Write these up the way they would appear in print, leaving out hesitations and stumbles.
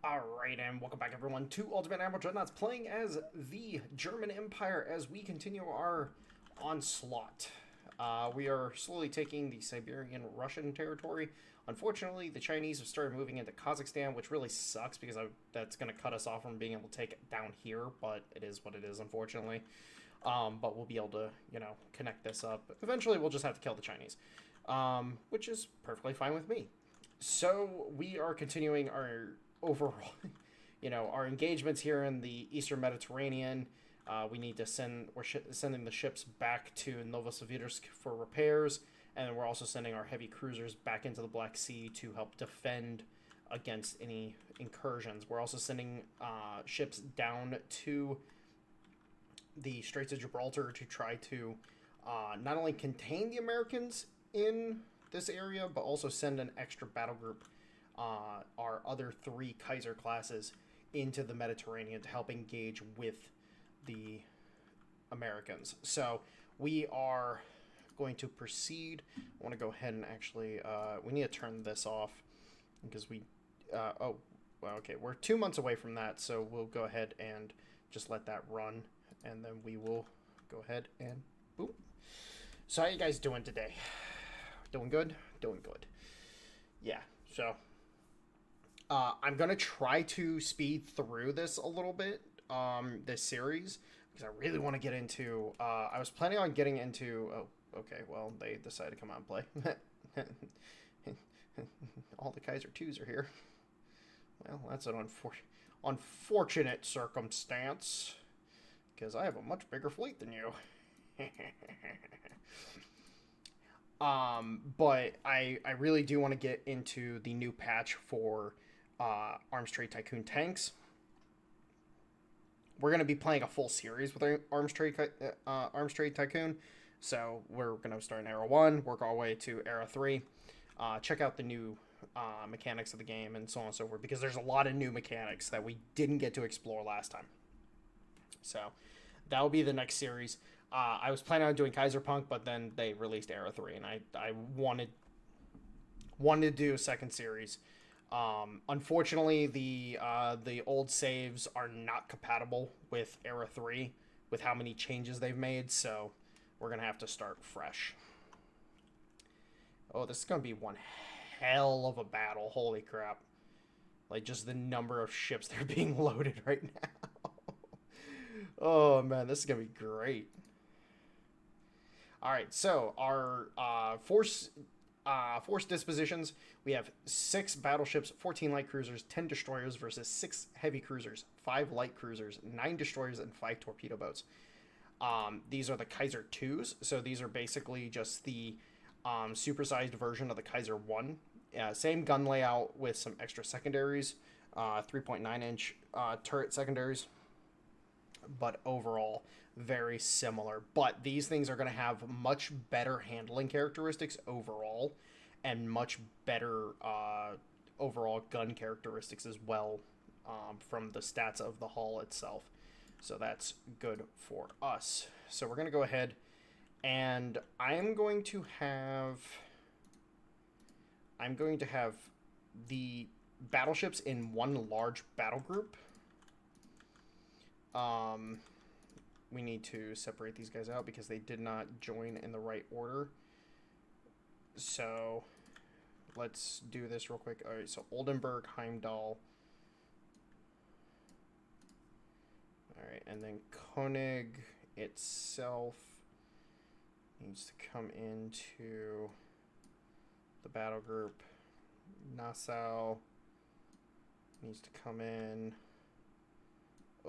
Alright, and welcome back everyone to Ultimate Admiral Dreadnoughts, playing as the German Empire as we continue our onslaught. We are slowly taking the Siberian-Russian territory. Unfortunately, the Chinese have started moving into Kazakhstan, which really sucks because that's going to cut us off from being able to take it down here, but it is what it is, unfortunately. But we'll be able to, connect this up. Eventually, we'll just have to kill the Chinese, which is perfectly fine with me. So, we are continuing our overall, our engagements here in the Eastern Mediterranean. We need to we're sending the ships back to Novosibirsk for repairs, and we're also sending our heavy cruisers back into the Black Sea to help defend against any incursions. We're also sending ships down to the Straits of Gibraltar to try to not only contain the Americans in this area, but also send an extra battle group, our other three Kaiser classes, into the Mediterranean to help engage with the Americans. So we are going to proceed. I want to go ahead and actually, we need to turn this off because okay, we're 2 months away from that, so we'll go ahead and just let that run, and then we will go ahead and boom. So how you guys doing today? Doing good? Doing good. Yeah, so I'm going to try to speed through this a little bit, this series, because I really want to get into, I was planning on getting into, okay, well, they decided to come out and play. All the Kaiser 2s are here. Well, that's an unfortunate circumstance, because I have a much bigger fleet than you. But I really do want to get into the new patch for Arms Trade Tycoon tanks. We're going to be playing a full series with Arms Trade Tycoon. So we're going to start in Era 1, work our way to Era 3, check out the new mechanics of the game, and so on and so forth, because there's a lot of new mechanics that we didn't get to explore last time. So that will be the next series. I was planning on doing Kaiser Punk, but then they released Era 3, and I wanted to do a second series. Unfortunately, the old saves are not compatible with Era 3 with how many changes they've made, so we're going to have to start fresh. Oh, this is going to be one hell of a battle. Holy crap. Like, just the number of ships that are being loaded right now. Oh, man, this is going to be great. All right, so our force dispositions, we have 6 battleships, 14 light cruisers, 10 destroyers versus 6 heavy cruisers, 5 light cruisers, 9 destroyers, and 5 torpedo boats. These are the Kaiser 2s, so these are basically just the supersized version of the Kaiser 1. Same gun layout with some extra secondaries, 3.9-inch turret secondaries, but overall very similar. But these things are going to have much better handling characteristics overall, and much better overall gun characteristics as well, from the stats of the hull itself. So that's good for us. So we're going to go ahead, and I'm going to have the battleships in one large battle group. We need to separate these guys out because they did not join in the right order. So let's do this real quick. All right, so Oldenburg, Heimdall. All right, and then Koenig itself needs to come into the battle group. Nassau needs to come in.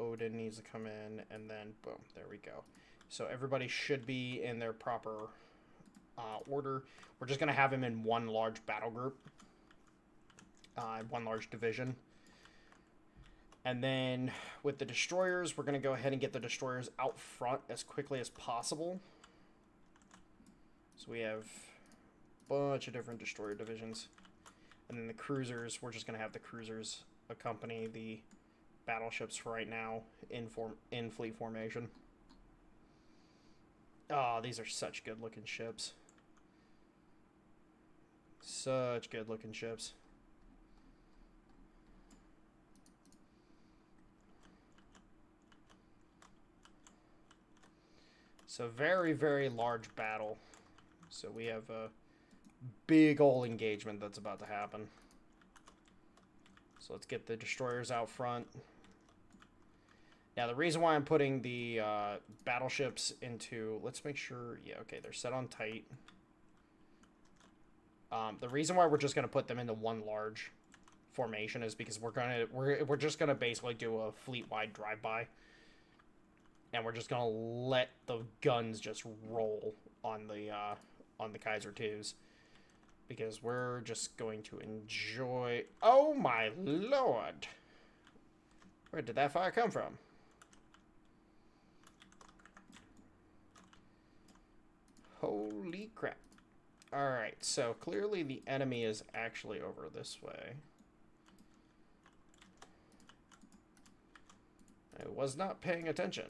Odin needs to come in, and then boom, there we go. So everybody should be in their proper order. We're just going to have him in one large battle group, one large division. And then with the destroyers, we're going to go ahead and get the destroyers out front as quickly as possible. So we have a bunch of different destroyer divisions. And then the cruisers, we're just going to have the cruisers accompany the battleships for right now in fleet formation. Oh, these are such good looking ships. Such good looking ships. So very, very large battle. So we have a big old engagement that's about to happen. So let's get the destroyers out front. Now, the reason why I'm putting the battleships into... Let's make sure... Yeah, okay, they're set on tight. The reason why we're just going to put them into one large formation is because we're just going to basically do a fleet-wide drive-by. And we're just going to let the guns just roll on the Kaiser 2s. Because we're just going to enjoy... Oh, my lord! Where did that fire come from? Holy crap. Alright, so clearly the enemy is actually over this way. I was not paying attention.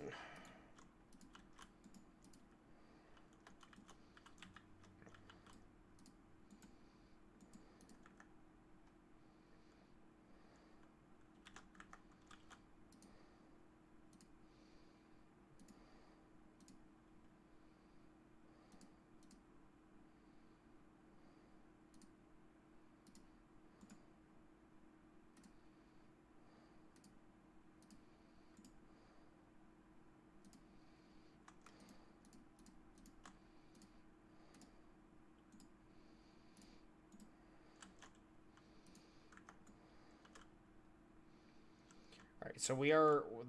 Alright, so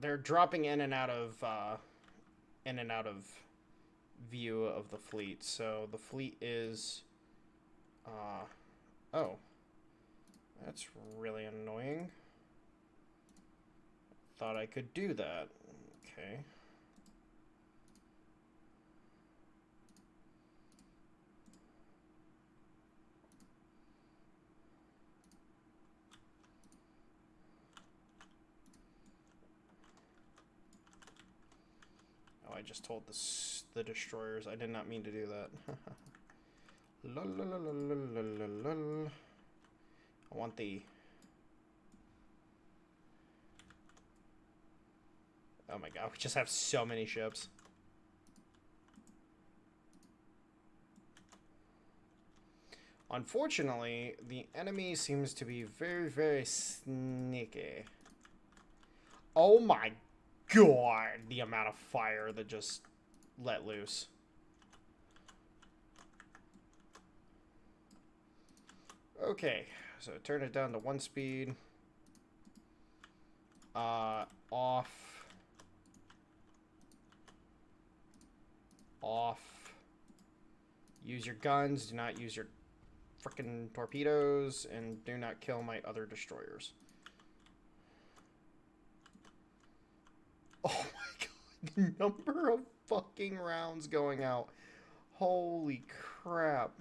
they're dropping in and out of view of the fleet. So the fleet is, oh, that's really annoying. Thought I could do that. Okay. I just told the destroyers. I did not mean to do that. La, la, la, la, la, la, la, la. I want the... Oh my god, we just have so many ships. Unfortunately, the enemy seems to be very, very sneaky. Oh my god, the amount of fire that just let loose. Okay, so turn it down to 1 speed. Off. Off. Use your guns, do not use your frickin' torpedoes, and do not kill my other destroyers. Oh my god, the number of fucking rounds going out. Holy crap.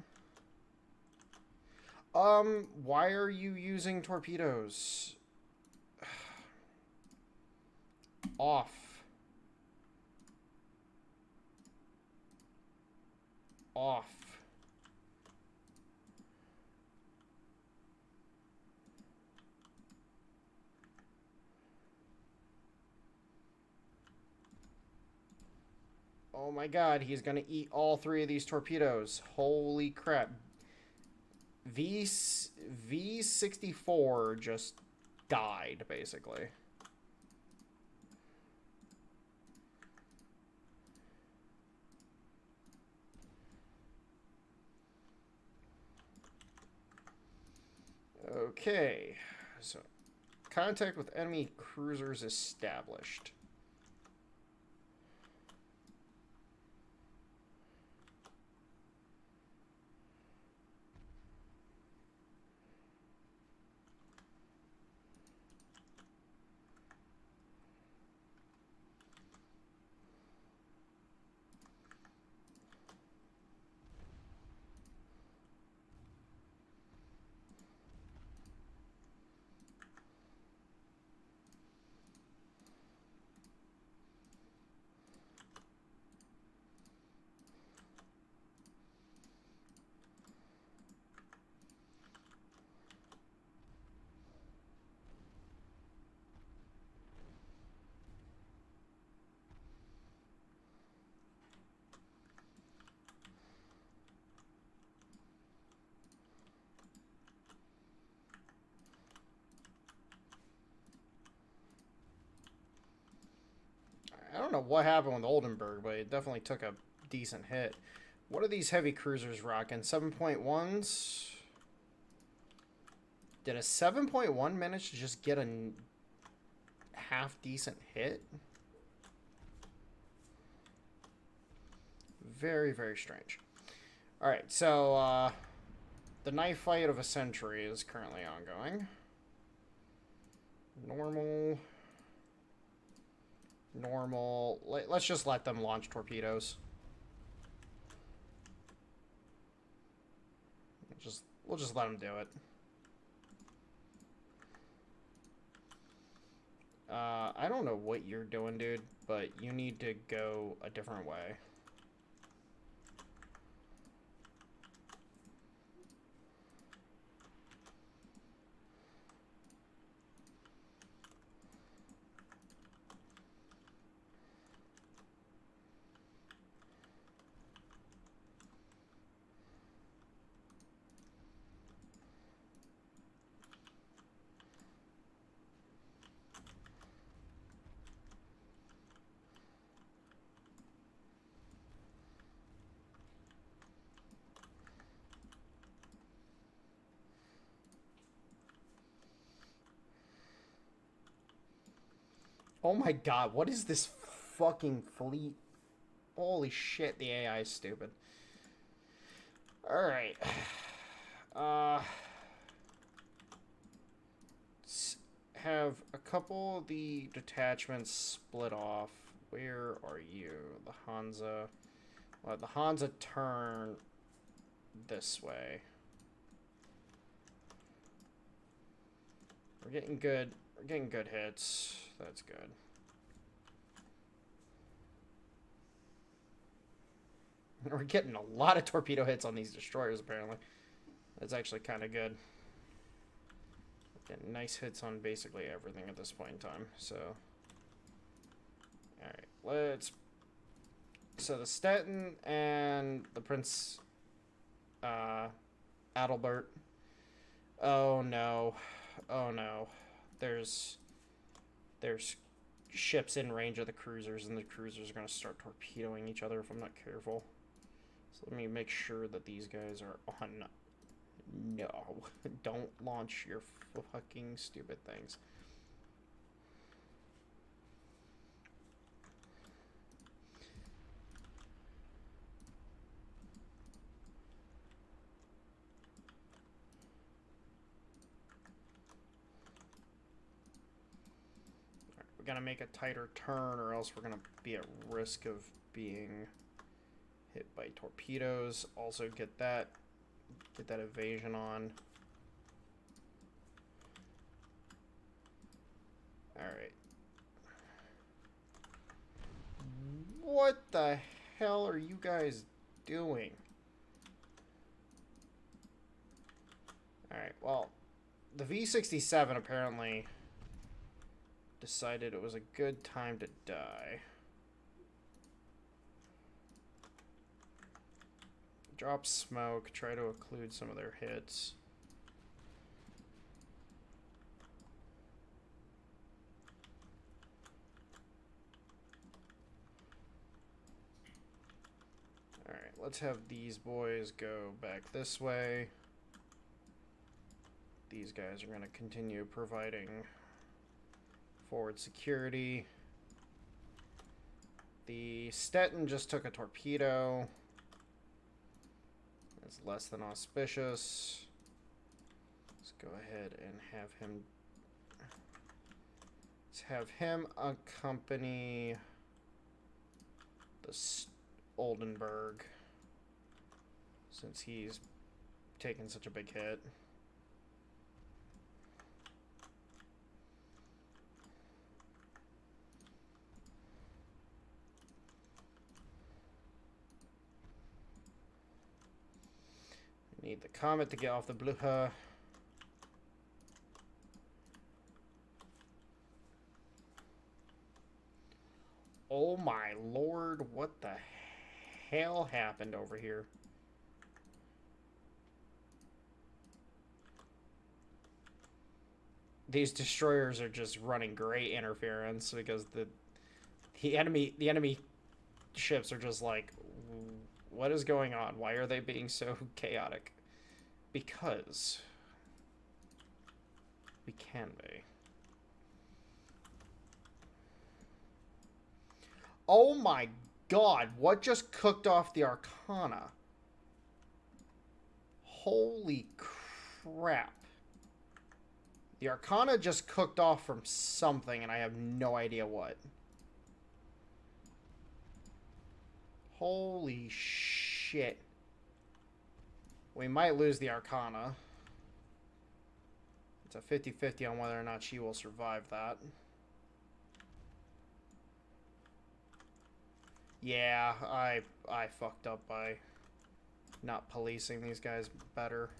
Why are you using torpedoes? Off. Off. Oh my god, he's gonna eat all 3 of these torpedoes. Holy crap. V64 just died, basically. Okay, so contact with enemy cruisers established. don't know what happened with Oldenburg, but it definitely took a decent hit. What are these heavy cruisers rocking? 7.1s? Did a 7.1 manage to just get a half-decent hit? Very, very strange. Alright, so, the knife fight of a century is currently ongoing. Normal. Normal. Let's just let them launch torpedoes. We'll just let them do it. I don't know what you're doing, dude, but you need to go a different way. Oh my god, what is this fucking fleet? Holy shit, the AI is stupid. Alright. Have a couple of the detachments split off. Where are you? The Hansa. Well, the Hansa turn this way. We're getting good hits. That's good. We're getting a lot of torpedo hits on these destroyers, apparently. That's actually kind of good. Getting nice hits on basically everything at this point in time, so... Alright, let's... So the Stettin and the Prince... Adalbert. Oh no. Oh no. There's ships in range of the cruisers, and the cruisers are going to start torpedoing each other if I'm not careful. So let me make sure that these guys are on. No. Don't launch your fucking stupid things. Gonna make a tighter turn, or else we're gonna be at risk of being hit by torpedoes. Also get that evasion on. Alright. What the hell are you guys doing? Alright, well, the V-67 apparently decided it was a good time to die. Drop smoke, try to occlude some of their hits. Alright, let's have these boys go back this way. These guys are going to continue providing forward security. The Stettin just took a torpedo. That's less than auspicious. Let's go ahead and have him... Let's have him accompany the Oldenburg, since he's taken such a big hit. Need the Comet to get off the Blucher. Oh my lord, what the hell happened over here? These destroyers are just running great interference because The enemy ships are just like, what is going on? Why are they being so chaotic? Because we can be. Oh my god, what just cooked off the Arcana? Holy crap. The Arcana just cooked off from something, and I have no idea what. Holy shit. We might lose the Arcana. It's a 50-50 on whether or not she will survive that. Yeah, I fucked up by not policing these guys better.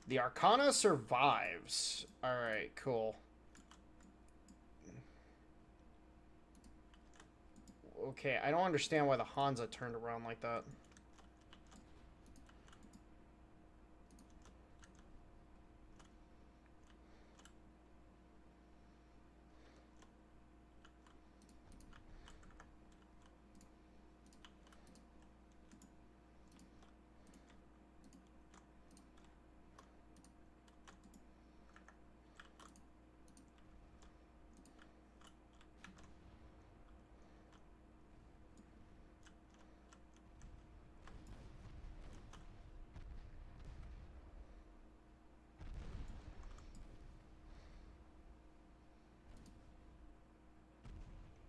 The Arcana survives. Alright, cool. Okay, I don't understand why the Hansa turned around like that.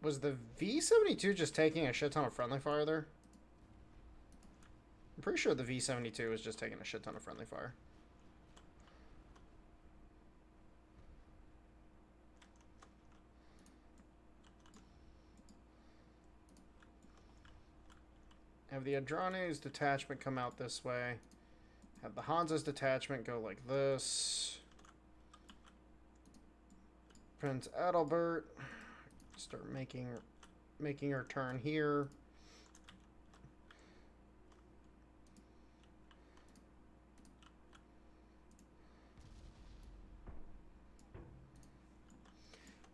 Was the V-72 just taking a shit ton of friendly fire there? I'm pretty sure the V-72 was just taking a shit ton of friendly fire. Have the Adrane's detachment come out this way. Have the Hansa's detachment go like this. Prince Adalbert. Start making her turn here.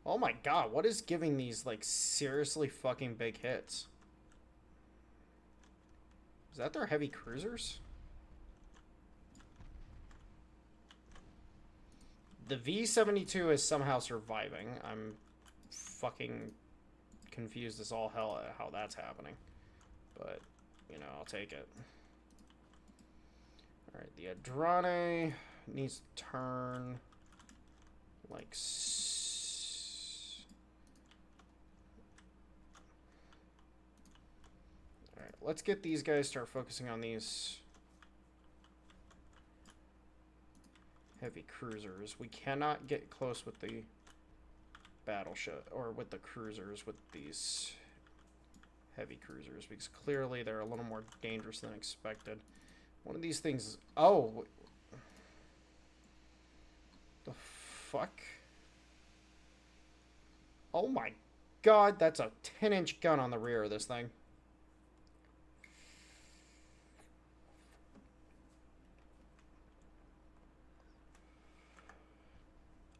Oh my god, what is giving these, like, seriously fucking big hits? Is that their heavy cruisers? The V-72 is somehow surviving. I'm fucking confused as all hell at how that's happening. But, you know, I'll take it. Alright, the Adrane needs to turn like Alright, let's get these guys start focusing on these heavy cruisers. We cannot get close with the battleship or with the cruisers with these heavy cruisers because clearly they're a little more dangerous than expected. One of these things. Oh, the fuck! Oh my god, that's a 10-inch gun on the rear of this thing.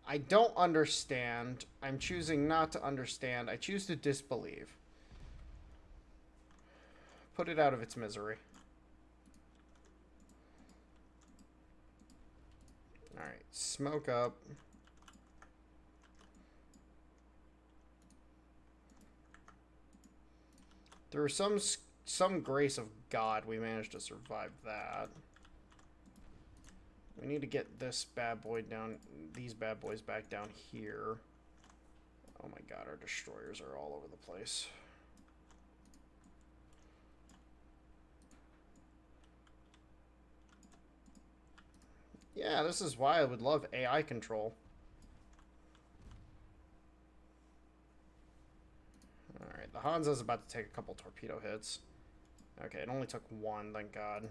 I don't understand. I'm choosing not to understand. I choose to disbelieve. Put it out of its misery. Alright, smoke up. Through some grace of God, we managed to survive that. We need to get this bad boy down, these bad boys back down here. Oh my god, our destroyers are all over the place. Yeah, this is why I would love AI control. Alright, the Hansa's about to take a couple torpedo hits. Okay, it only took one, thank god.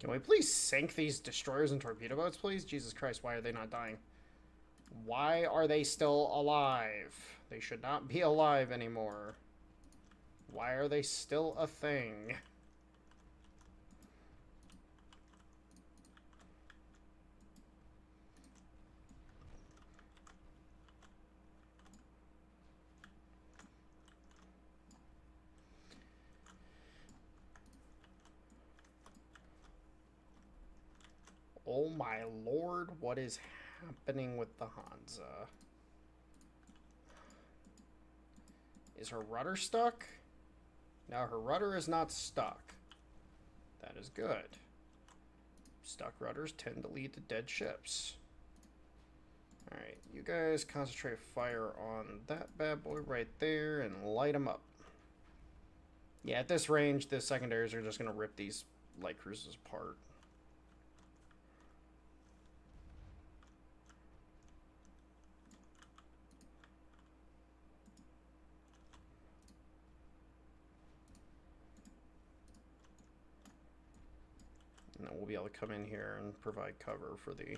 Can we please sink these destroyers and torpedo boats, please? Jesus Christ, why are they not dying? Why are they still alive? They should not be alive anymore. Why are they still a thing? Oh my lord, what is happening with the Hansa? Is her rudder stuck? No, her rudder is not stuck. That is good. Stuck rudders tend to lead to dead ships. Alright, you guys concentrate fire on that bad boy right there and light them up. Yeah, at this range, the secondaries are just going to rip these light cruisers apart. And then we'll be able to come in here and provide cover for the...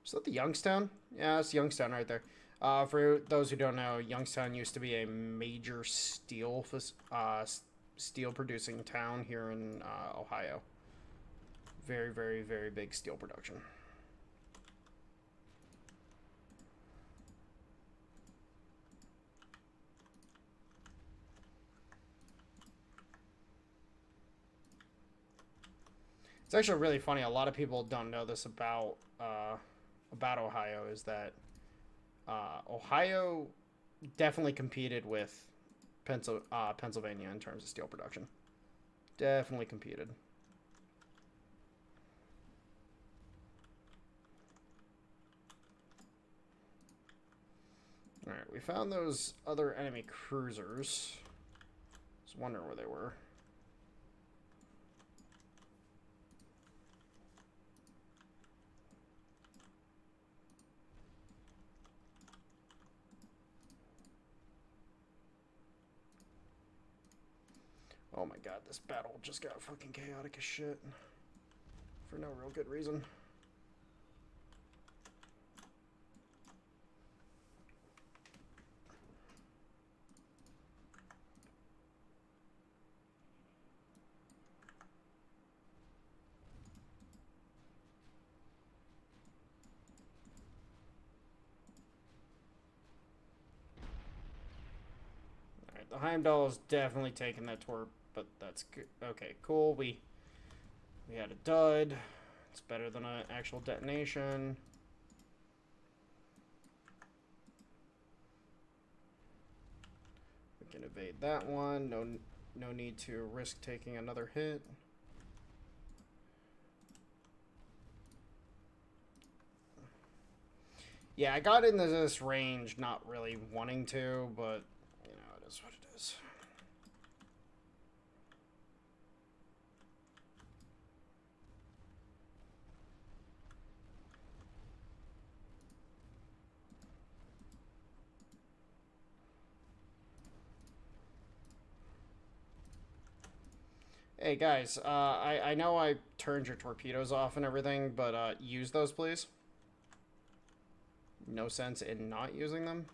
Is that the Youngstown? Yeah, that's Youngstown right there. For those who don't know, Youngstown used to be a major steel producing town here in Ohio. Very, very, very big steel production. It's actually really funny. A lot of people don't know this about Ohio, is that Ohio definitely competed with Pennsylvania in terms of steel production. Definitely competed. Alright, we found those other enemy cruisers. I was wondering where they were. Oh my god, this battle just got fucking chaotic as shit. For no real good reason. Alright, the Heimdall is definitely taking that torp. But that's good. Okay, cool. We had a dud. It's better than an actual detonation. We can evade that one. No need to risk taking another hit. Yeah, I got into this range not really wanting to, but you know, it is what it is. Hey guys, I know I turned your torpedoes off and everything, but use those please. No sense in not using them.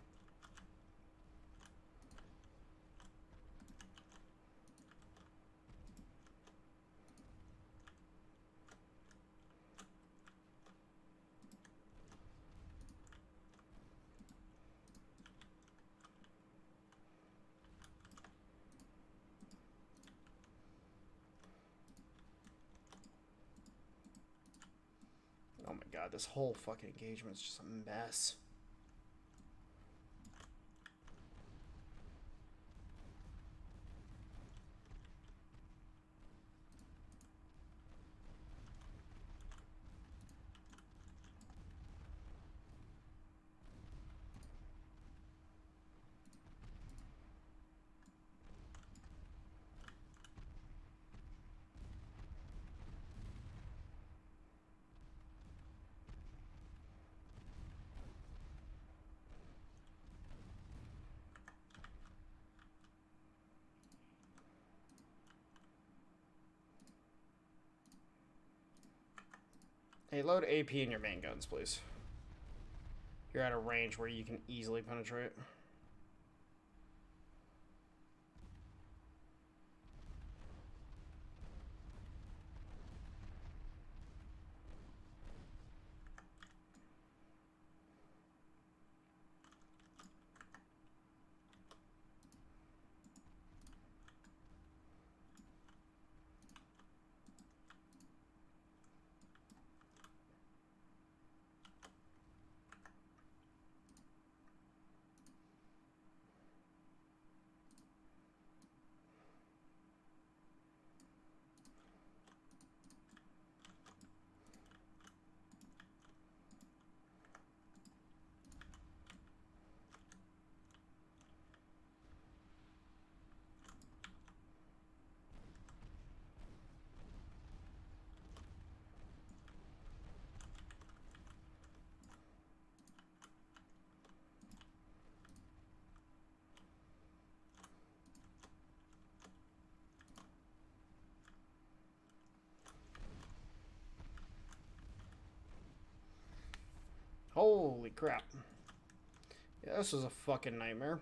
Oh my god, this whole fucking engagement is just a mess. Hey, load AP in your main guns, please. You're at a range where you can easily penetrate. Holy crap. Yeah, this was a fucking nightmare.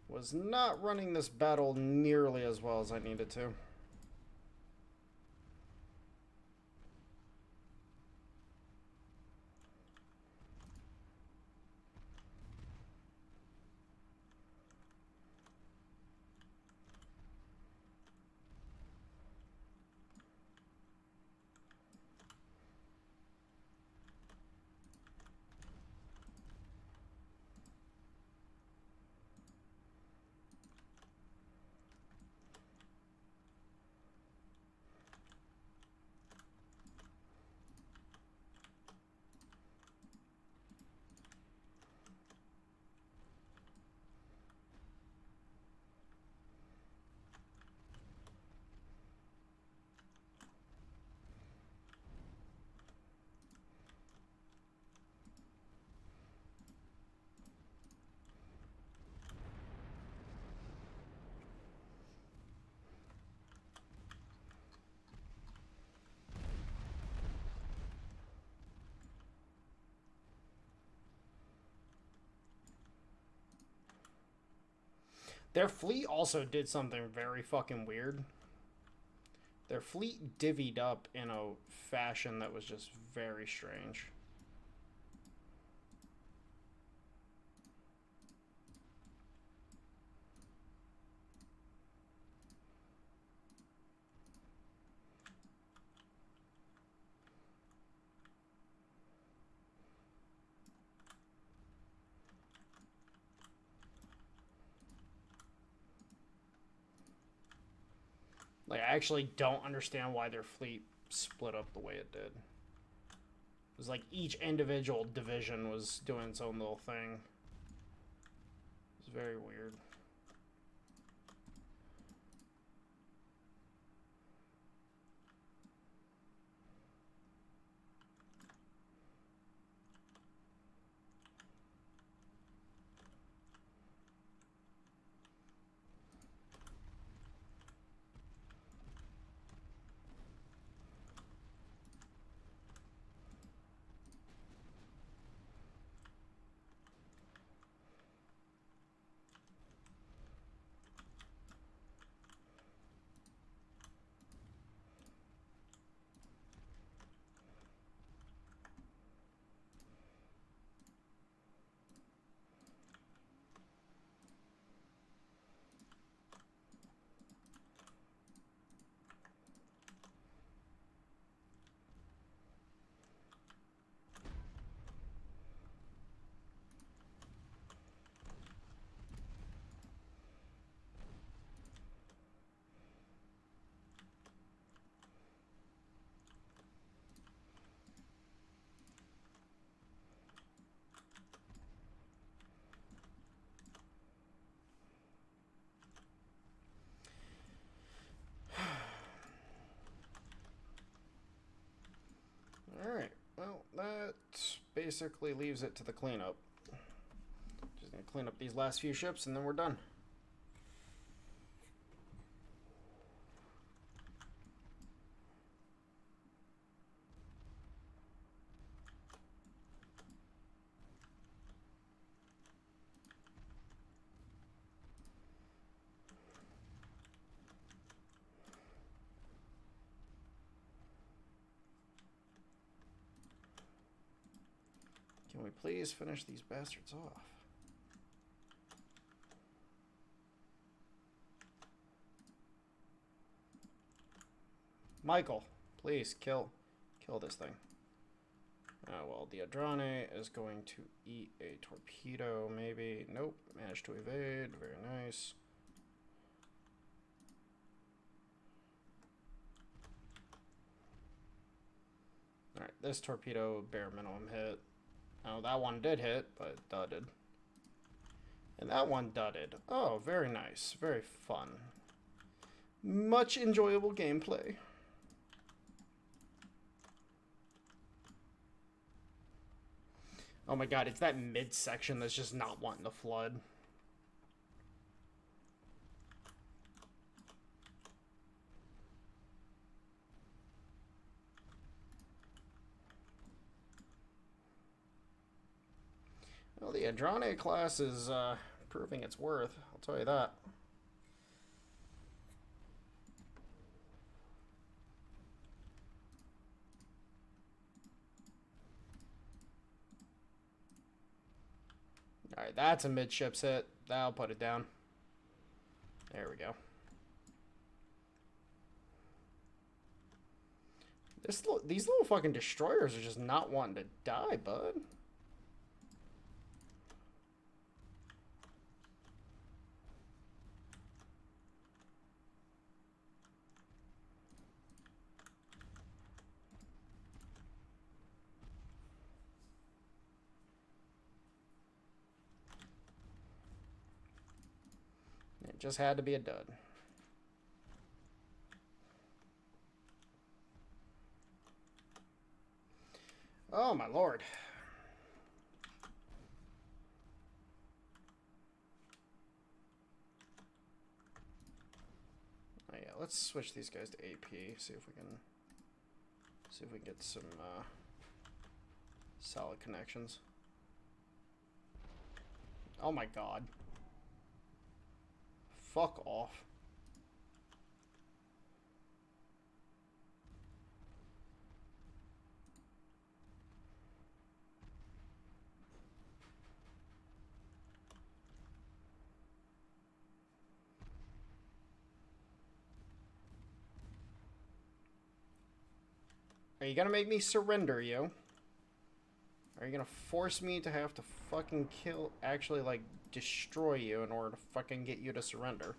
Was not running this battle nearly as well as I needed to. Their fleet also did something very fucking weird. Their fleet divvied up in a fashion that was just very strange. Like, I actually don't understand why their fleet split up the way it did. It was like each individual division was doing its own little thing. It was very weird. basically leaves it to the cleanup. Just gonna clean up these last few ships and then we're done. Can we please finish these bastards off? Michael, please kill this thing. Well, the Adrane is going to eat a torpedo, maybe. Nope, managed to evade. Very nice. Alright, this torpedo bare minimum hit. Oh, that one did hit, but it dudded. And that one dudded. Oh, very nice. Very fun. Much enjoyable gameplay. Oh my god, it's that midsection that's just not wanting to flood. Well, the Adrane class is proving its worth, I'll tell you that. Alright, that's a midships hit. That'll put it down. There we go. These little fucking destroyers are just not wanting to die, bud. It just had to be a dud. Oh my lord. Oh yeah, let's switch these guys to AP, see if we can get some solid connections. Oh my god. Fuck off. Are you gonna make me surrender, yo? Are you gonna force me to have to fucking actually, like, destroy you in order to fucking get you to surrender?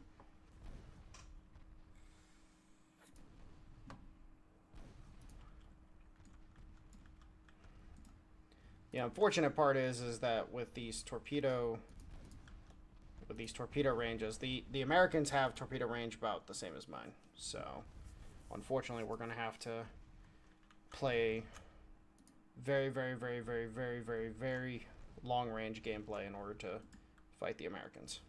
The unfortunate part is that with these torpedo ranges, the Americans have torpedo range about the same as mine. So, unfortunately, we're gonna have to play very, very, very, very, very, very, very long-range gameplay in order to fight the Americans.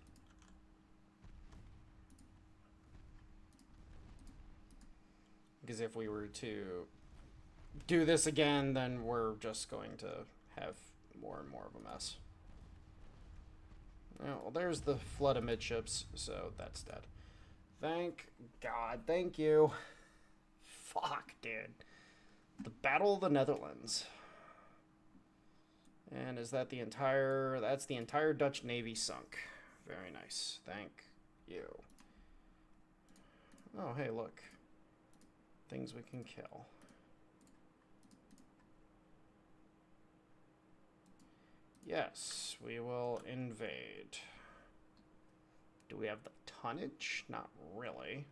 Because if we were to do this again, then we're just going to have more and more of a mess. Well, there's the flood of midships, so that's dead. Thank God. Thank you. Fuck, dude. The Battle of the Netherlands. And is that the entire... That's the entire Dutch Navy sunk. Very nice. Thank you. Oh, hey, look. Things we can kill. Yes, we will invade. Do we have the tonnage? Not really.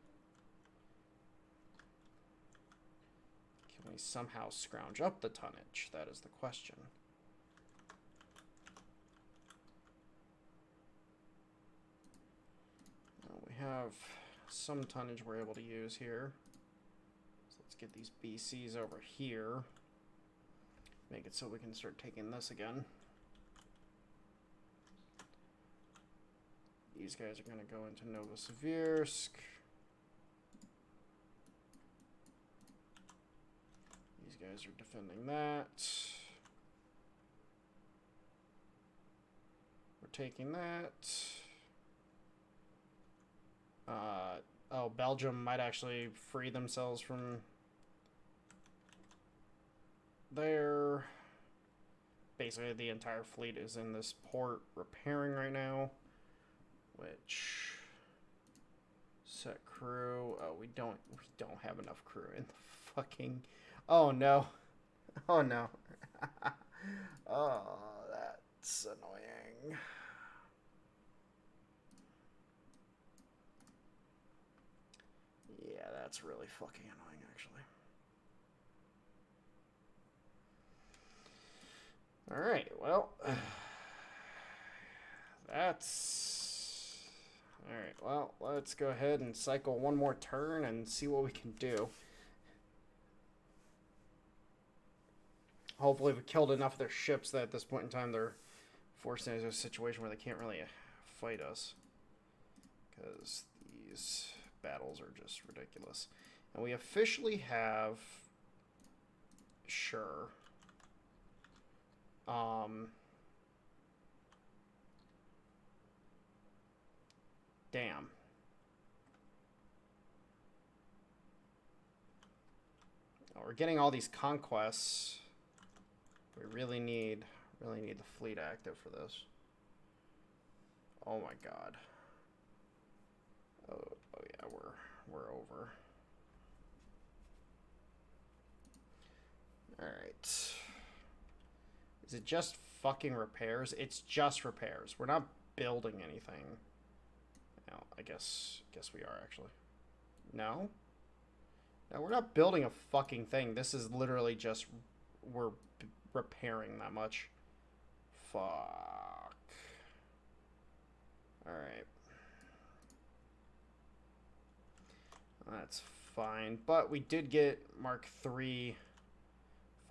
Can we somehow scrounge up the tonnage? That is the question. Well, we have some tonnage we're able to use here. So let's get these BCs over here. Make it so we can start taking this again. These guys are going to go into Novosibirsk. These guys are defending that. We're taking that. Oh, Belgium might actually free themselves from there. Basically, the entire fleet is in this port repairing right now. Which set crew? Oh, we don't have enough crew in the fucking. Oh no! Oh no! Oh, that's annoying. Yeah, that's really fucking annoying, actually. All right. Well, that's. Alright, well, let's go ahead and cycle one more turn and see what we can do. Hopefully we killed enough of their ships that at this point in time they're forced into a situation where they can't really fight us. Because these battles are just ridiculous. And we officially have... Sure. Damn. Oh, we're getting all these conquests. We really need the fleet active for this. Oh my god. Oh yeah, we're over. All right. Is it just fucking repairs? It's just repairs. We're not building anything. Well, I guess we are, actually. No? No, we're not building a fucking thing. This is literally just... We're repairing that much. Fuck. Alright. That's fine. But we did get Mark III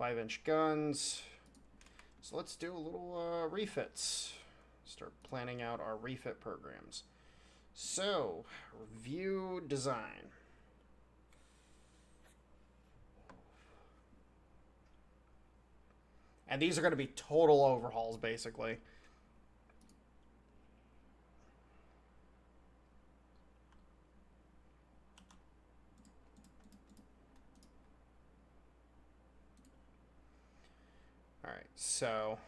5-inch guns. So let's do a little refits. Start planning out our refit programs. So, review design. And these are going to be total overhauls, basically. Alright, so...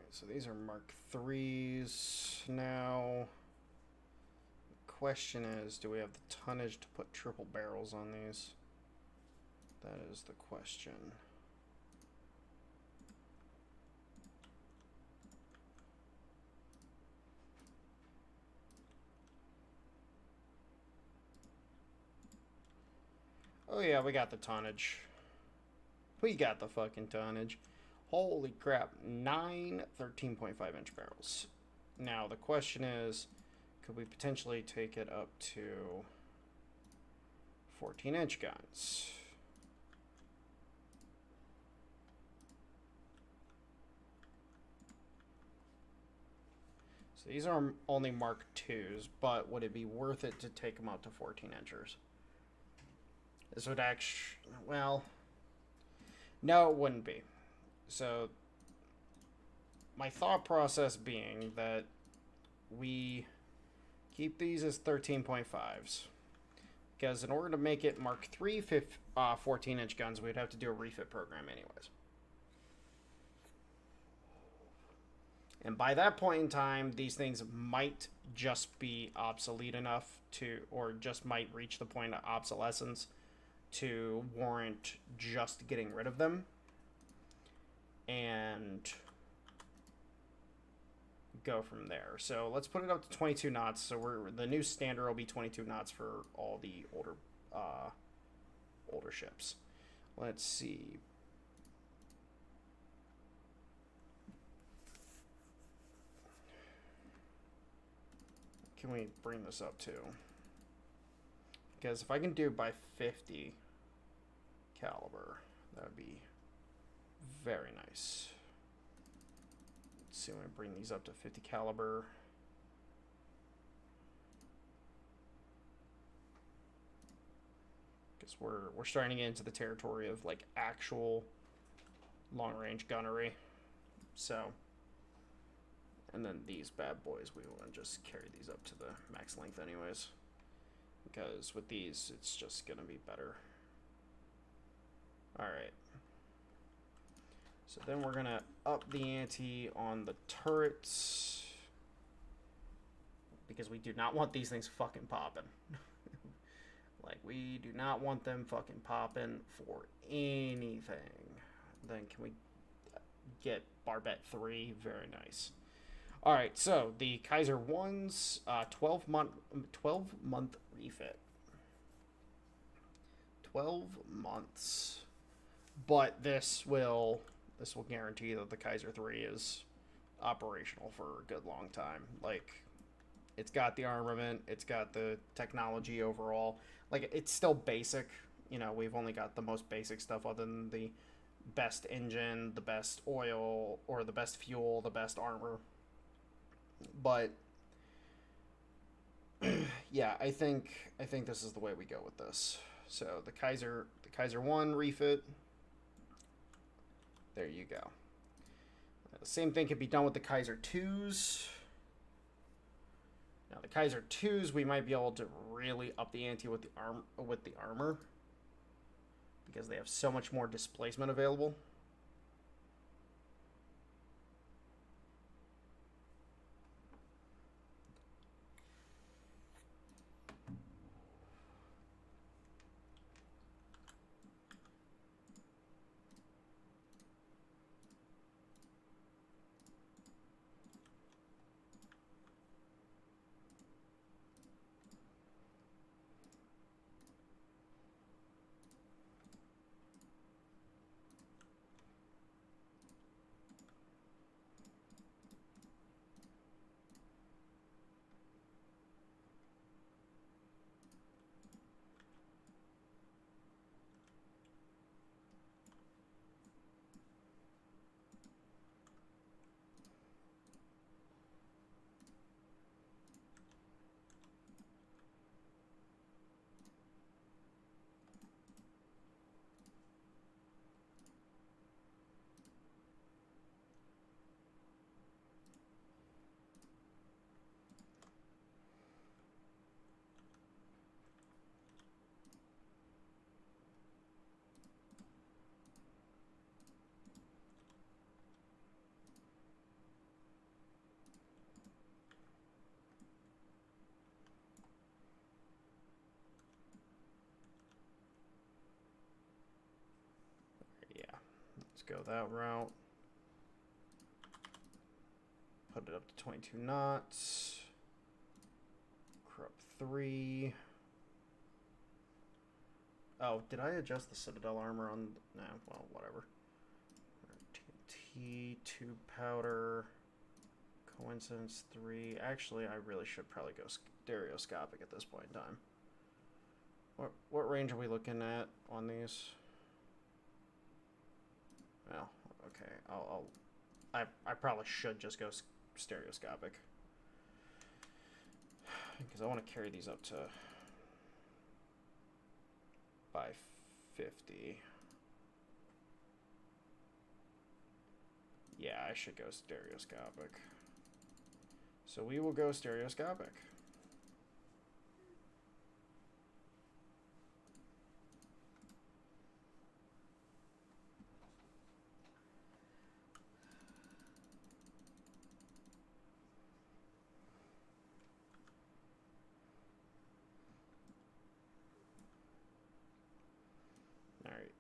So these are Mark IIIs now. The question is, do we have the tonnage to put triple barrels on these? That is the question. Oh yeah, we got the tonnage. We got the fucking tonnage. Holy crap, 9 13.5-inch barrels. Now, the question is, could we potentially take it up to 14-inch guns? So these are only Mark IIs, but would it be worth it to take them up to 14-inchers? This would actually, well, no, it wouldn't be. So, my thought process being that we keep these as 13.5s. Because in order to make it Mark III 14-inch guns, we'd have to do a refit program anyways. And by that point in time, these things might just be obsolete enough to, or just might reach the point of obsolescence to warrant just getting rid of them. And go from there. So let's put it up to 22 knots. So the new standard will be 22 knots for all the older ships. Let's see. Can we bring this up to? Because if I can do by 50 caliber, that would be very nice. Let's see, I'm going to bring these up to 50 caliber. Because we're starting to get into the territory of like actual long range gunnery. So, and then these bad boys, we want to just carry these up to the max length anyways. Because with these, it's just going to be better. Alright. So then we're going to up the ante on the turrets. Because we do not want these things fucking popping. Like, we do not want them fucking popping for anything. Then can we get Barbette 3? Very nice. Alright, so the Kaiser 1's 12-month refit. 12 months. But this will guarantee that the Kaiser 3 is operational for a good long time. Like, it's got the armament, it's got the technology overall. Like, it's still basic. You know, we've only got the most basic stuff other than the best engine, the best oil, or the best fuel, the best armor. But yeah, I think this is the way we go with this. So the Kaiser 1 refit. There you go. The same thing could be done with the Kaiser 2s. Now the Kaiser 2s, we might be able to really up the ante with the armor because they have so much more displacement available. Go that route. Put it up to 22 knots. Crop 3. Oh, did I adjust the Citadel armor on? No, well, whatever. TNT, 2 powder. Coincidence 3. Actually, I really should probably go stereoscopic at this point in time. What range are we looking at on these? Well, okay. I probably should just go stereoscopic because I want to carry these up to by 50. Yeah, I should go stereoscopic. So we will go stereoscopic. Alright.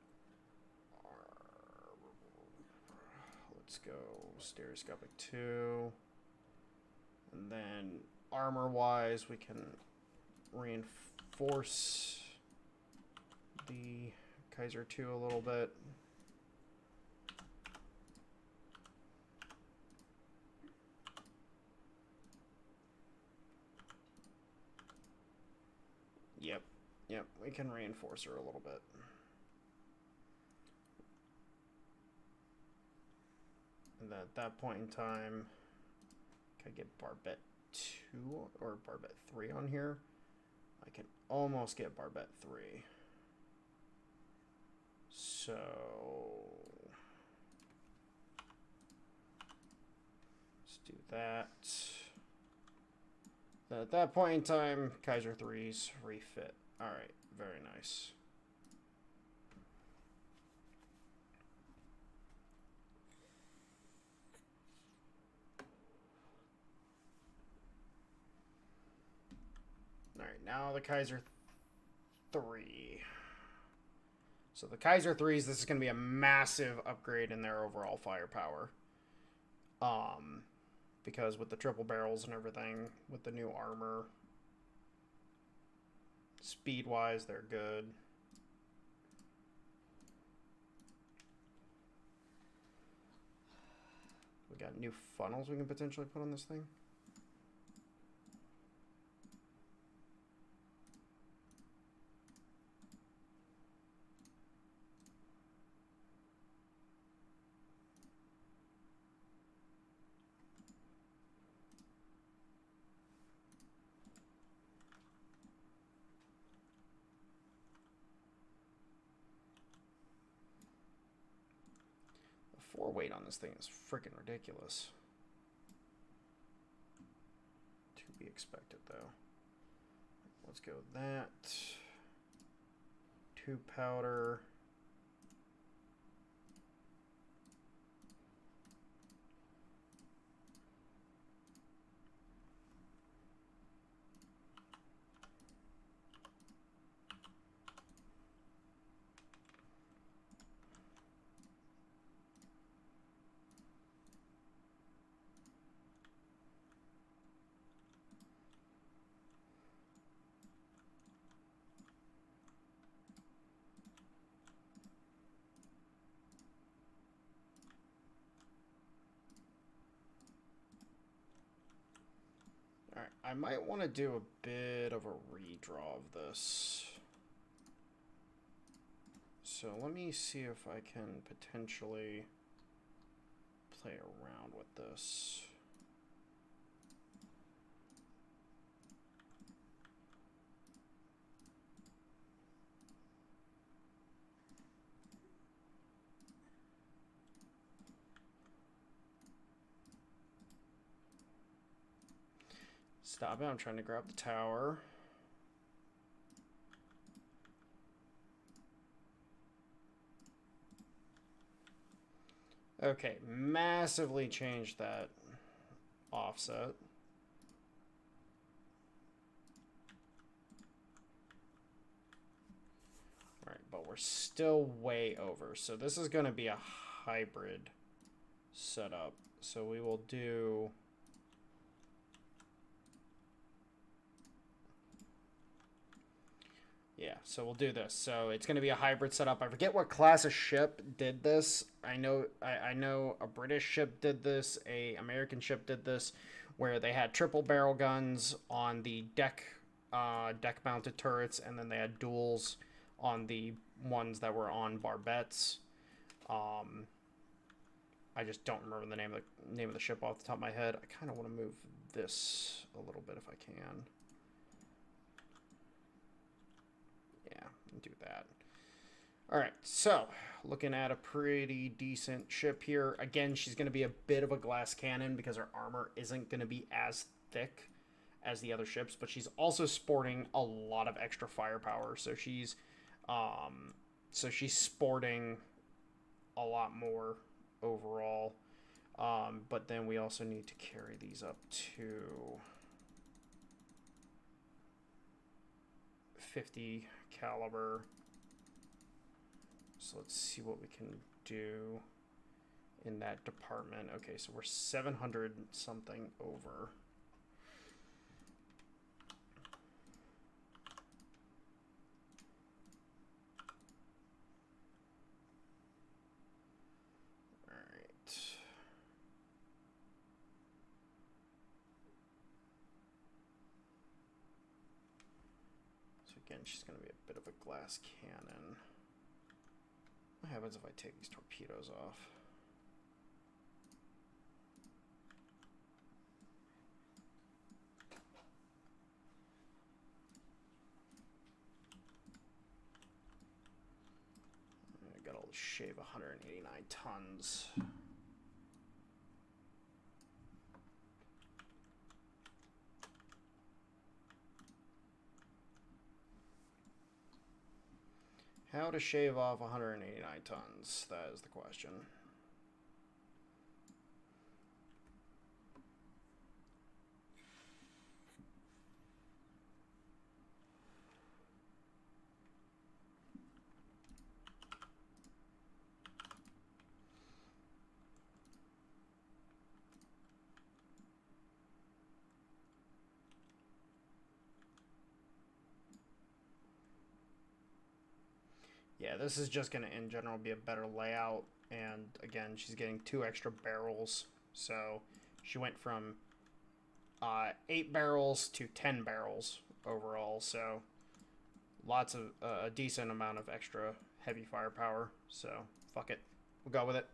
Let's go stereoscopic 2. And then armor-wise, we can reinforce the Kaiser 2 a little bit. Yep, we can reinforce her a little bit. And then at that point in time, can I get Barbette 2 or Barbette 3 on here? I can almost get Barbette 3. So let's do that. Then at that point in time, Kaiser 3s refit. Alright, very nice. Alright, now the Kaiser 3. So the Kaiser 3s, this is going to be a massive upgrade in their overall firepower. Because with the triple barrels and everything, with the new armor, speed-wise, they're good. We got new funnels we can potentially put on this thing. The 4 weight on this thing is freaking ridiculous. To be expected, though. Let's go with that. 2 powder. Alright, I might want to do a bit of a redraw of this. So let me see if I can potentially play around with this. Stop it, I'm trying to grab the tower. Okay, massively changed that offset. Alright, but we're still way over. So this is going to be a hybrid setup. So we will do... Yeah, so we'll do this. So it's going to be a hybrid setup. I forget what class of ship did this. I know a British ship did this, a American ship did this, where they had triple barrel guns on the deck mounted turrets, and then they had duals on the ones that were on barbettes. I just don't remember the name of the ship off the top of my head. I kind of want to move this a little bit if I can. Do that. All right, so looking at a pretty decent ship here. Again, she's going to be a bit of a glass cannon because her armor isn't going to be as thick as the other ships, but she's also sporting a lot of extra firepower. So she's sporting a lot more overall. But then we also need to carry these up to 50 caliber. So let's see what we can do in that department. Okay, so we're 700 something over. Again, she's going to be a bit of a glass cannon. What happens if I take these torpedoes off? I got to shave 189 tons. How to shave off 189 tons? That is the question. Yeah, this is just going to, in general, be a better layout. And, again, she's getting 2 extra barrels. So, she went from 8 barrels to 10 barrels overall. So, lots of, a decent amount of extra heavy firepower. So, fuck it. We'll go with it.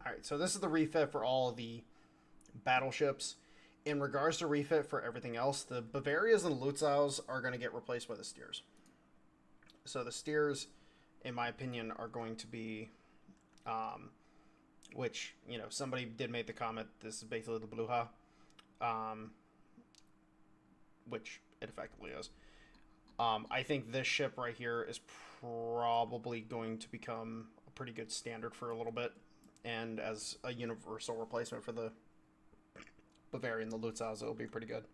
Alright, so this is the refit for all of the battleships. In regards to refit for everything else, the Bavarias and Lutzows are going to get replaced by the Steers. So the Steers, in my opinion, are going to be, which, you know, somebody did make the comment, this is basically the Bluha, which it effectively is. I think this ship right here is probably going to become a pretty good standard for a little bit. And as a universal replacement for the Bavarian, the Lutzows, it'll be pretty good.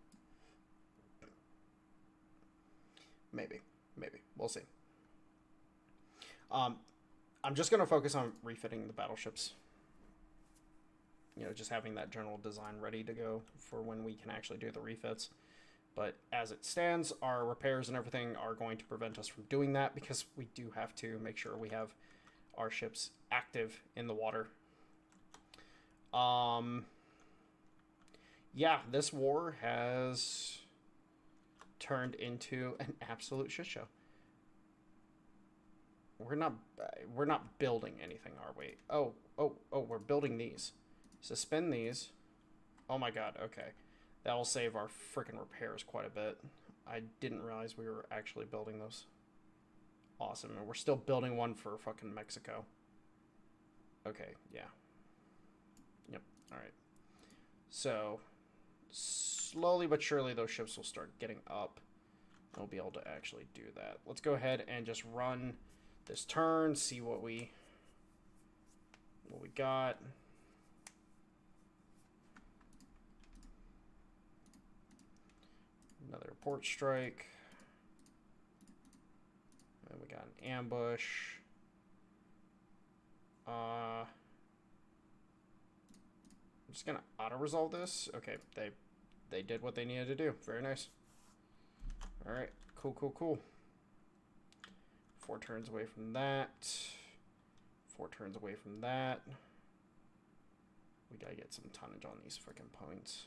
Maybe. We'll see. I'm just going to focus on refitting the battleships. You know, just having that general design ready to go for when we can actually do the refits. But as it stands, our repairs and everything are going to prevent us from doing that because we do have to make sure we have our ships active in the water. Yeah, this war has turned into an absolute shit show. We're not building anything, are we? Oh, we're building these. Suspend these. Oh my god, okay. That'll save our freaking repairs quite a bit. I didn't realize we were actually building those. Awesome, and we're still building one for fucking Mexico. Okay, yeah. Yep, alright. So, slowly but surely those ships will start getting up. And we'll be able to actually do that. Let's go ahead and just run this turn, see what we got. Another port strike. And we got an ambush. I'm just gonna auto-resolve this. Okay, they did what they needed to do. Very nice. Alright, cool. 4 turns away from that. 4 turns away from that. We gotta get some tonnage on these freaking points.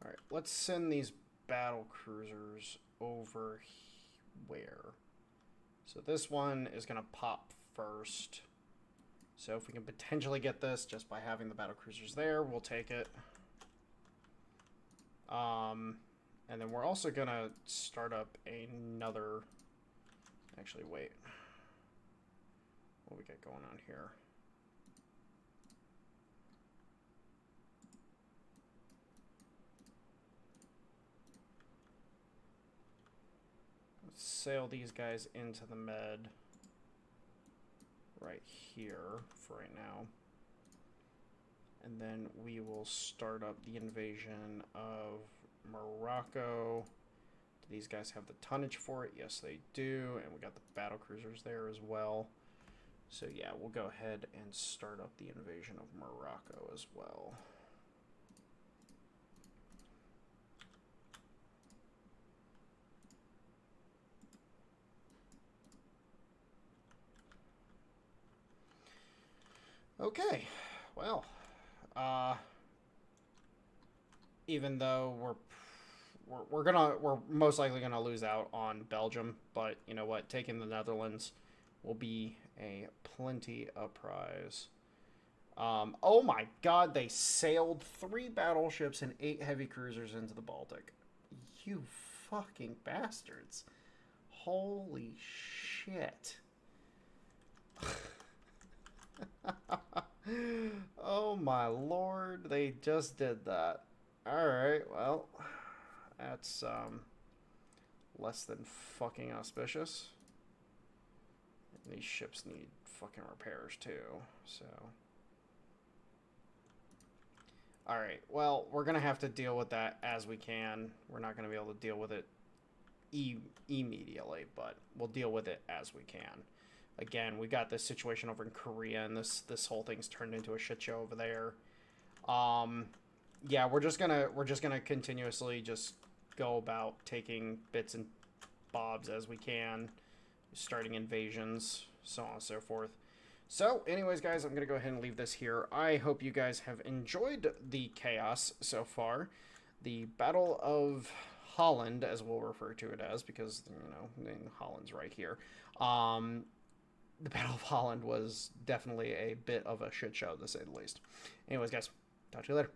Alright, let's send these battle cruisers over where? So this one is going to pop first. So if we can potentially get this just by having the battle cruisers there, we'll take it. And then we're also going to start up another... Actually, wait. What do we got going on here? Let's sail these guys into the med right here for right now. And then we will start up the invasion of Morocco. Do these guys have the tonnage for it? Yes, they do. And we got the battle cruisers there as well. So yeah, we'll go ahead and start up the invasion of Morocco as well. Okay, well, even though we're most likely gonna lose out on Belgium, but you know what? Taking the Netherlands will be a plenty of prize. Oh my God! They sailed 3 battleships and 8 heavy cruisers into the Baltic. You fucking bastards! Holy shit! Oh my lord! They just did that. All right, well. That's, less than fucking auspicious. And these ships need fucking repairs, too, so... Alright, well, we're gonna have to deal with that as we can. We're not gonna be able to deal with it immediately, but we'll deal with it as we can. Again, we got this situation over in Korea, and this whole thing's turned into a shit show over there. Yeah, we're just gonna continuously just go about taking bits and bobs as we can, starting invasions, so on and so forth. So, anyways, guys, I'm going to go ahead and leave this here. I hope you guys have enjoyed the chaos so far. The Battle of Holland, as we'll refer to it as, because, you know, Holland's right here. The Battle of Holland was definitely a bit of a shit show, to say the least. Anyways, guys, talk to you later.